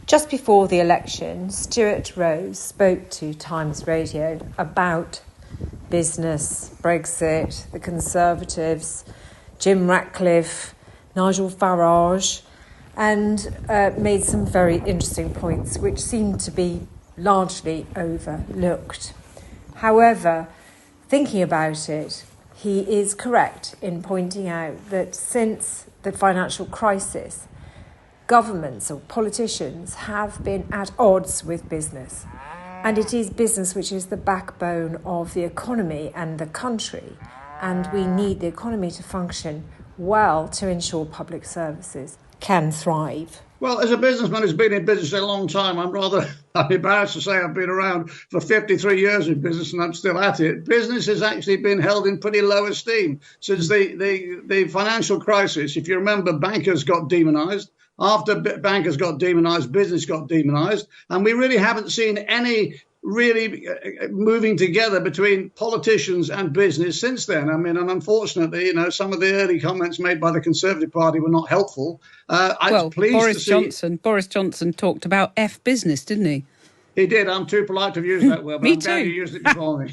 Just before the election, Stuart Rose spoke to Times Radio about business, Brexit, the Conservatives, Jim Ratcliffe, Nigel Farage, and made some very interesting points which seem to be largely overlooked. However, thinking about it, he is correct in pointing out that since the financial crisis, governments or politicians have been at odds with business. And it is business which is the backbone of the economy and the country. And we need the economy to function well to ensure public services can thrive. Well, as a businessman who's been in business a long time, I'm embarrassed to say I've been around for 53 years in business and I'm still at it. Business has actually been held in pretty low esteem since the financial crisis. If you remember, bankers got demonised. After bankers got demonised, business got demonised. And we really haven't seen any really moving together between politicians and business since then. I mean, and unfortunately, some of the early comments made by the Conservative Party were not helpful. Boris Johnson talked about F business, didn't he? He did. I'm too polite to use that word, but I'm glad you used it before me.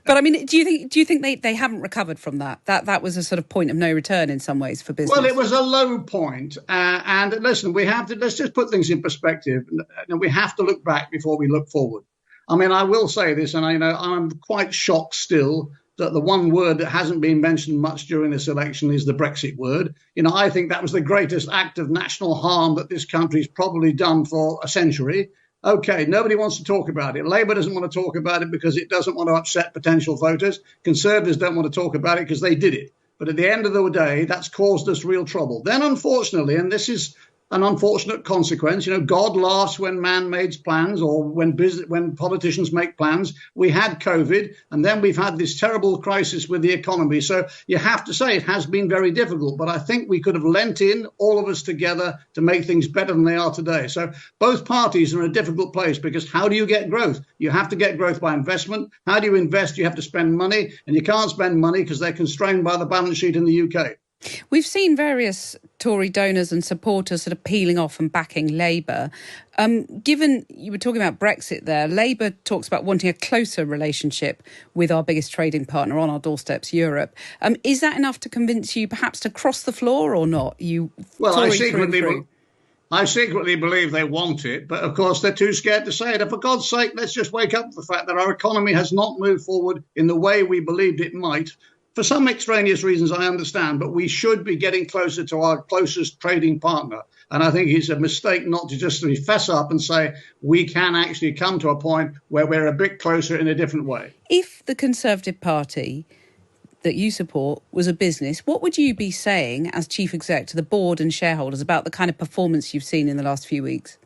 But I mean, do you think they haven't recovered from that? That was a sort of point of no return in some ways for business. Well, it was a low point. And listen, let's just put things in perspective. We have to look back before we look forward. I mean, I will say this, and I'm quite shocked still that the one word that hasn't been mentioned much during this election is the Brexit word. I think that was the greatest act of national harm that this country's probably done for a century. OK, nobody wants to talk about it. Labour doesn't want to talk about it because it doesn't want to upset potential voters. Conservatives don't want to talk about it because they did it. But at the end of the day, that's caused us real trouble. Then, unfortunately, and this is an unfortunate consequence, God laughs when man makes plans or when politicians make plans. We had COVID and then we've had this terrible crisis with the economy. So you have to say it has been very difficult. But I think we could have lent in, all of us together, to make things better than they are today. So both parties are in a difficult place because how do you get growth? You have to get growth by investment. How do you invest? You have to spend money, and you can't spend money because they're constrained by the balance sheet in the UK. We've seen various Tory donors and supporters sort of peeling off and backing Labour. Given you were talking about Brexit there, Labour talks about wanting a closer relationship with our biggest trading partner on our doorsteps, Europe. Is that enough to convince you perhaps to cross the floor or not? I secretly believe they want it, but of course they're too scared to say it. And for God's sake, let's just wake up to the fact that our economy has not moved forward in the way we believed it might. For some extraneous reasons, I understand, but we should be getting closer to our closest trading partner. And I think it's a mistake not to just fess up and say we can actually come to a point where we're a bit closer in a different way. If the Conservative Party that you support was a business, what would you be saying as chief exec to the board and shareholders about the kind of performance you've seen in the last few weeks?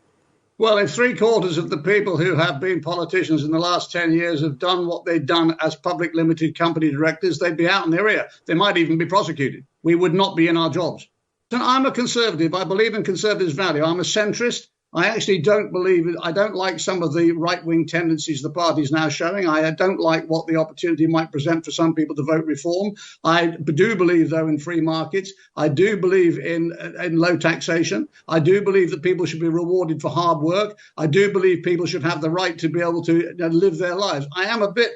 Well, if 3/4 of the people who have been politicians in the last 10 years have done what they've done as public limited company directors, they'd be out in their ear. They might even be prosecuted. We would not be in our jobs. And I'm a Conservative. I believe in Conservatives' value. I'm a centrist. I actually I don't like some of the right-wing tendencies the party's now showing. I don't like what the opportunity might present for some people to vote reform. I do believe, though, in free markets. I do believe in low taxation. I do believe that people should be rewarded for hard work. I do believe people should have the right to be able to live their lives. I am a bit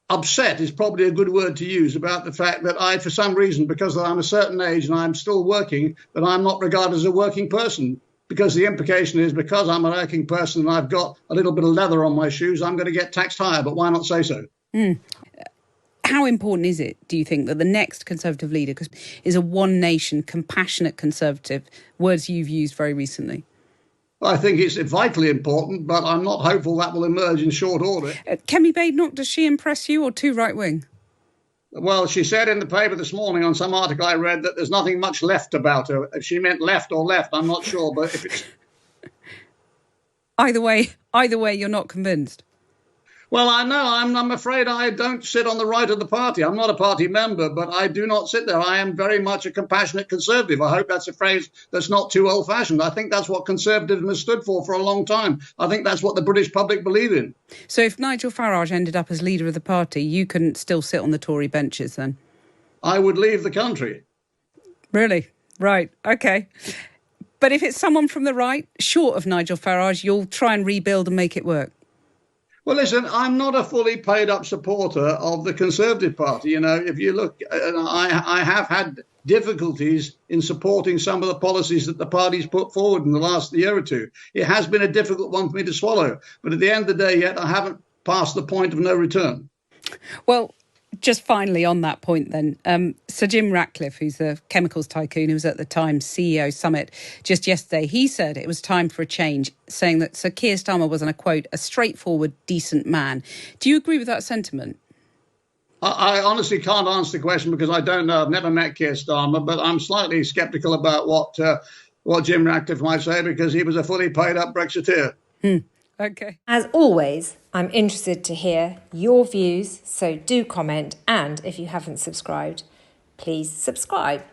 upset is probably a good word to use about the fact that for some reason, because I'm a certain age and I'm still working, that I'm not regarded as a working person. Because the implication is because I'm a working person and I've got a little bit of leather on my shoes, I'm going to get taxed higher. But why not say so? How important is it, do you think, that the next Conservative leader is a one nation, compassionate Conservative, words you've used very recently? Well, I think it's vitally important, but I'm not hopeful that will emerge in short order. Kemi Badenoch, does she impress you or too right-wing? Well, she said in the paper this morning on some article I read that there's nothing much left about her. If she meant left or left, I'm not sure. But if it's either way, you're not convinced. Well, I know. I'm afraid I don't sit on the right of the party. I'm not a party member, but I do not sit there. I am very much a compassionate Conservative. I hope that's a phrase that's not too old-fashioned. I think that's what Conservatism has stood for a long time. I think that's what the British public believe in. So if Nigel Farage ended up as leader of the party, you couldn't still sit on the Tory benches then? I would leave the country. Really? Right. OK. But if it's someone from the right, short of Nigel Farage, you'll try and rebuild and make it work. Well, listen, I'm not a fully paid up supporter of the Conservative Party. You know, if you look, I have had difficulties in supporting some of the policies that the party's put forward in the last year or two. It has been a difficult one for me to swallow. But at the end of the day, yet I haven't passed the point of no return. Well, just finally on that point then, Sir Jim Ratcliffe, who's the chemicals tycoon who was at the Times CEO summit just yesterday, he said it was time for a change, saying that Sir Keir Starmer was, and I quote, a straightforward, decent man. Do you agree with that sentiment? I honestly can't answer the question because I don't know. I've never met Keir Starmer, but I'm slightly sceptical about what Jim Ratcliffe might say because he was a fully paid up Brexiteer. OK. As always, I'm interested to hear your views, so do comment. And if you haven't subscribed, please subscribe.